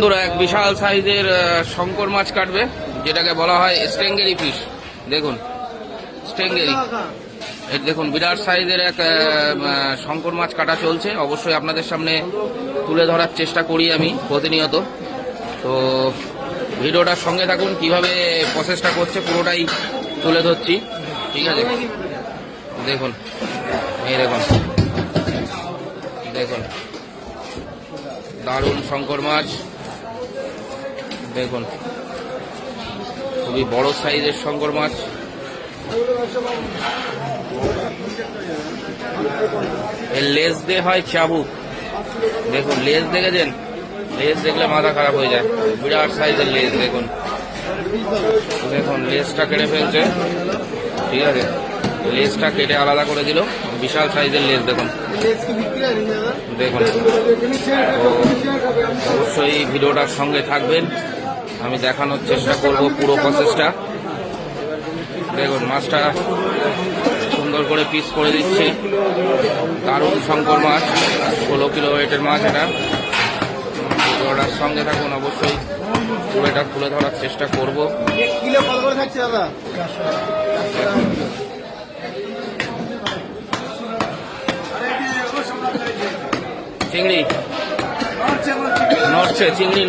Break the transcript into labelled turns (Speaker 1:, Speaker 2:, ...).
Speaker 1: বন্ধুরা এক বিশাল সাইজের শঙ্কর মাছ কাটবে, যেটাকে বলা হয় স্টেঙ্গেরি ফিশ। দেখুন স্টেঙ্গেরি, এই দেখুন বিরাট সাইজের এক শঙ্কর মাছ কাটা চলছে। অবশ্যই আপনাদের সামনে তুলে ধরার চেষ্টা করি আমি প্রতিনিয়ত। তো ভিডিওটার সঙ্গে থাকুন, কিভাবে প্রসেসটা করছে পুরোটাই তুলে ধরছি, ঠিক আছে? দেখুন এই দেখুন দেখুন দারুণ শঙ্কর মাছ। দেখুন খুবই বড় সাইজের শঙ্কর মাছ। এর লেজ দিয়ে হয় চাবুক। দেখুন লেজ দেখেছেন? লেজ দেখলে মাথা খারাপ হয়ে যায়, বিরাট সাইজের লেজ। দেখুন দেখুন লেজটা কেটে ফেলছে, ঠিক আছে? লেজটা কেটে আলাদা করে দিল, বিশাল সাইজের লেজ। দেখুন দেখুন, তো অবশ্যই ভিডিওটার সঙ্গে থাকবেন, আমি দেখানোর চেষ্টা করব পুরো প্রসেসটা। দেখুন মাছটা সুন্দর করে পিস করে দিচ্ছি। দারুণ শঙ্কর মাছ, 16 কিলো ওয়েটের মাছ এটা। ভিডিওটার সঙ্গে থাকুন, অবশ্যই পুরোটা তুলে ধরার চেষ্টা করব। চিংড়ি নড়ছে, চিংড়ি